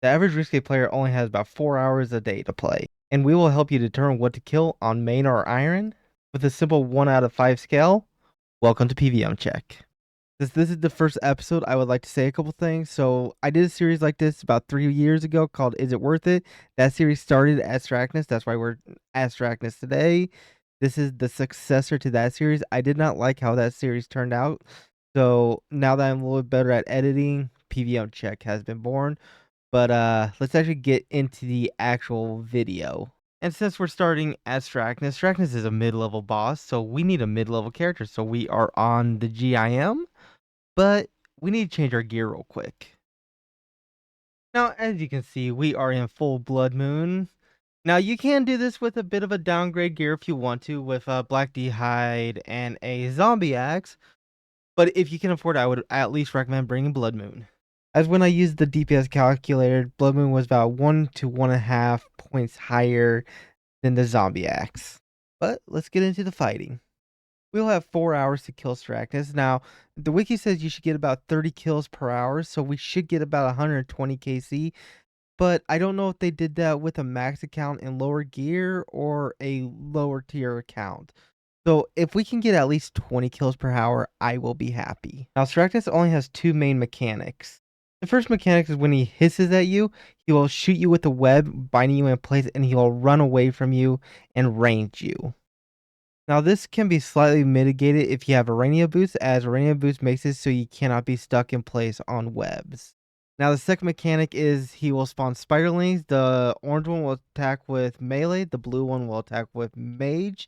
The average risky player only has about 4 hours a day to play, and we will help you determine what to kill on main or iron with a simple 1 out of 5 scale. Welcome to PVM Check. Since this is the first episode, I would like to say a couple things. So, I did a series like this about 3 years ago called Is It Worth It? That series started at Sarachnis. That's why we're at Sarachnis today. This is the successor to that series. I did not like how that series turned out. So, now that I'm a little bit better at editing, PVM Check has been born. But let's actually get into the actual video. And since we're starting as Sarachnis, Sarachnis is a mid-level boss, so we need a mid-level character. So we are on the GIM, but we need to change our gear real quick. Now, as you can see, we are in full Blood Moon. Now, you can do this with a bit of a downgrade gear if you want to, with a Black D'hide and a Zombie Axe. But if you can afford it, I would at least recommend bringing Blood Moon. As when I used the DPS calculator, Blood Moon was about 1 to 1.5 points higher than the Zombie Axe. But let's get into the fighting. We'll have 4 hours to kill Sarachnis. Now, the wiki says you should get about 30 kills per hour, so we should get about 120 KC. But I don't know if they did that with a max account in lower gear or a lower tier account. So if we can get at least 20 kills per hour, I will be happy. Now, Sarachnis only has 2 main mechanics. The first mechanic is when he hisses at you, he will shoot you with a web, binding you in place, and he will run away from you and range you. Now, this can be slightly mitigated if you have Arania Boost, as Arania Boost makes it so you cannot be stuck in place on webs. Now, the second mechanic is he will spawn Spiderlings. The orange one will attack with melee, the blue one will attack with mage.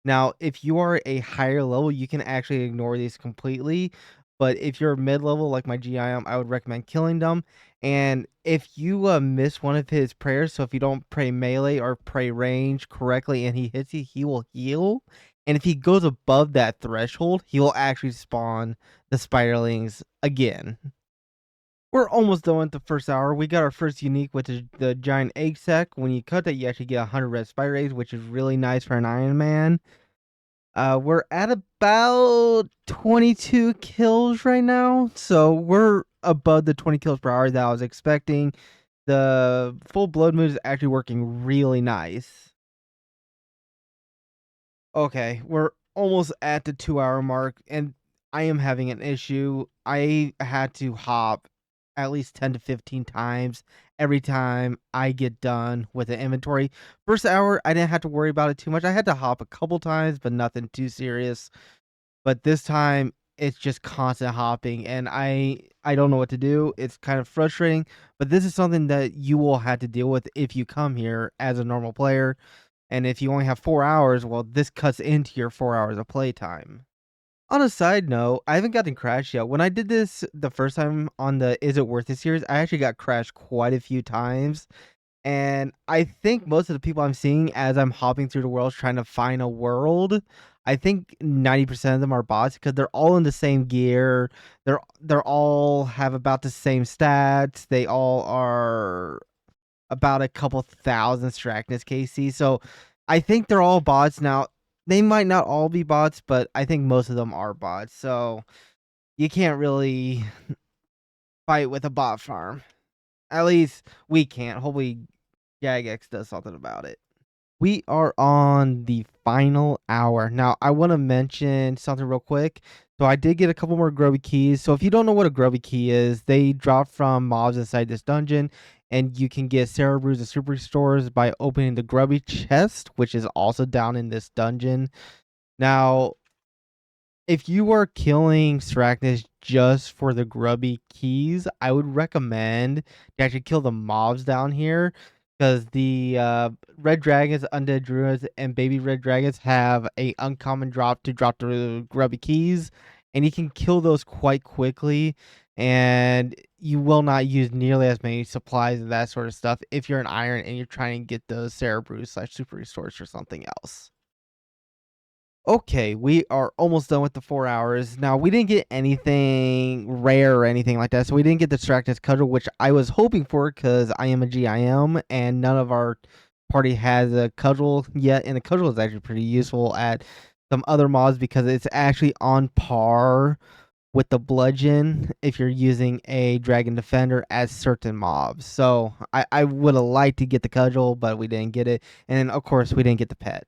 Now, if you are a higher level, you can actually ignore these completely. But if you're mid-level like my GIM, I would recommend killing them. And if you miss one of his prayers, so if you don't pray melee or pray range correctly and he hits you, he will heal. And if he goes above that threshold, he will actually spawn the Spiderlings again. We're almost done with the first hour. We got our first unique, which is the giant egg sack. When you cut that, you actually get 100 red spider eggs, which is really nice for an Iron Man. We're at about 22 kills right now, so we're above the 20 kills per hour that I was expecting. The full blood moon is actually working really nice. Okay, we're almost at the 2 hour mark, and I am having an issue. I had to hop at least 10 to 15 times every time I get done with the inventory. First hour, I didn't have to worry about it too much. I had to hop a couple times, but nothing too serious. But this time, it's just constant hopping, and I don't know what to do. It's kind of frustrating, but this is something that you will have to deal with if you come here as a normal player. And if you only have 4 hours, well, this cuts into your 4 hours of playtime. On a side note, I haven't gotten crashed yet. When I did this the first time on the Is It Worth It series, I actually got crashed quite a few times. And I think most of the people I'm seeing as I'm hopping through the world trying to find a world, I think 90% of them are bots because they're all in the same gear. They're all have about the same stats. They all are about a couple thousand Sarachnis KC. So I think they're all bots. Now, they might not all be bots, but I think most of them are bots. So you can't really fight with a bot farm. At least we can't. Hopefully, Jagex does something about it. We are on the final hour. Now, I want to mention something real quick. So I did get a couple more grubby keys. So if you don't know what a grubby key is, they drop from mobs inside this dungeon, and you can get Cerebrus and super restores by opening the grubby chest, which is also down in this dungeon. Now, if you are killing Sarachnis just for the grubby keys, I would recommend to actually kill the mobs down here, because the red dragons, undead druids, and baby red dragons have a uncommon drop to drop the grubby keys, and you can kill those quite quickly, and you will not use nearly as many supplies and that sort of stuff if you're an iron and you're trying to get those Cerebrus / super restores or something else. Okay, we are almost done with the 4 hours. Now, we didn't get anything rare or anything like that, so we didn't get the Sarachnis cudgel, which I was hoping for because I am a GIM, and none of our party has a cudgel yet, and the cudgel is actually pretty useful at some other mods because it's actually on par with the bludgeon if you're using a dragon defender as certain mobs. So I would have liked to get the cudgel, but we didn't get it. And of course, we didn't get the pet.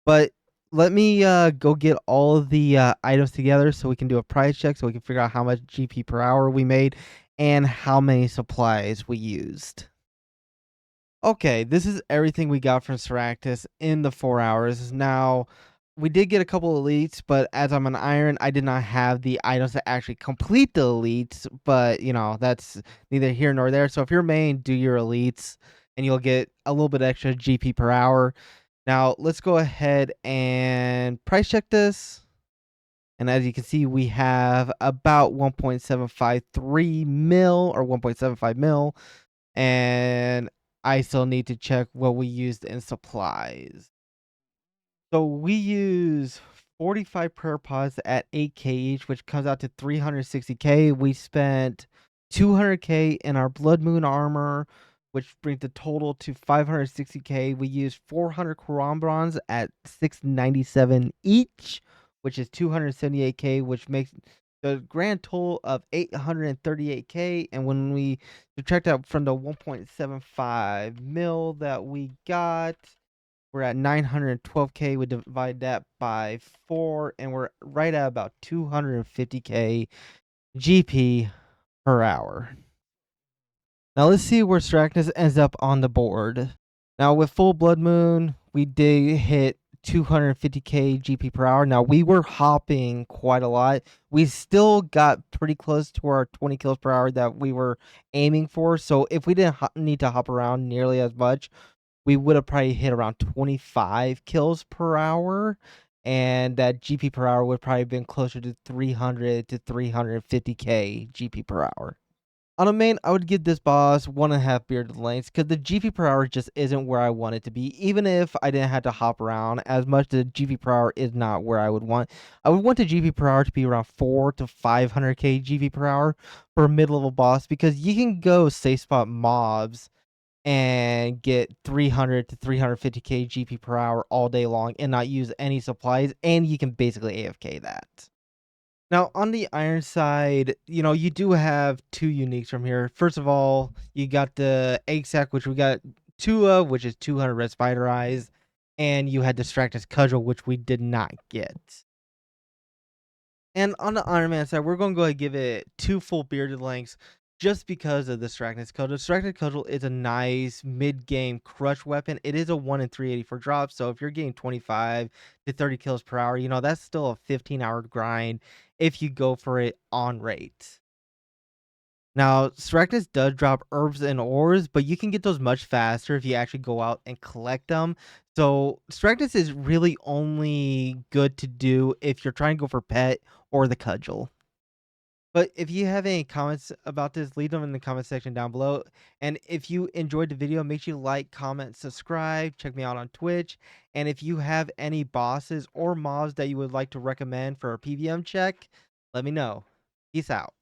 But let me go get all of the items together so we can do a price check so we can figure out how much GP per hour we made and how many supplies we used. Okay, this is everything we got from Sarachnis in the 4 hours. Now, we did get a couple elites, but as I'm an iron, I did not have the items to actually complete the elites, but that's neither here nor there. So if you're main, do your elites and you'll get a little bit extra GP per hour. Now, let's go ahead and price check this. And as you can see, we have about 1.753 mil or 1.75 mil. And I still need to check what we used in supplies. So we use 45 prayer pods at 8k each, which comes out to 360k. We spent 200k in our blood moon armor, which brings the total to 560k. We used 400 Quran at 697 each, which is 278k, which makes the grand total of 838k. And when we subtract out from the 1.75 mil that we got, we're at 912k. We divide that by 4, and we're right at about 250k GP per hour. Now let's see where Sarachnis ends up on the board. Now with full blood moon, we did hit 250k GP per hour. Now we were hopping quite a lot. We still got pretty close to our 20 kills per hour that we were aiming for. So if we didn't need to hop around nearly as much, we would have probably hit around 25 kills per hour. And that GP per hour would probably been closer to 300 to 350k GP per hour. On a main, I would give this boss 1.5 bearded lengths because the GP per hour just isn't where I want it to be. Even if I didn't have to hop around as much, the GP per hour is not where I would want. I would want the GP per hour to be around 4 to 500k GP per hour for a mid-level boss because you can go safe spot mobs and get 300 to 350k GP per hour all day long and not use any supplies, and you can basically AFK that. Now, on the iron side, you do have two uniques from here. First of all, you got the egg sack, which we got 2 of, which is 200 red spider eyes, and you had Distractus cudgel, which we did not get. And on the Iron Man side, we're going to go ahead and give it 2 full bearded lengths just because of the Sarachnis Cudgel. Sarachnis Cudgel is a nice mid-game crush weapon. It is a 1 in 384 drop, so if you're getting 25 to 30 kills per hour, that's still a 15-hour grind if you go for it on rate. Now, Sarachnis does drop herbs and ores, but you can get those much faster if you actually go out and collect them. So, Sarachnis is really only good to do if you're trying to go for pet or the cudgel. But if you have any comments about this, leave them in the comment section down below. And if you enjoyed the video, make sure you like, comment, subscribe. Check me out on Twitch. And if you have any bosses or mobs that you would like to recommend for a PVM check, let me know. Peace out.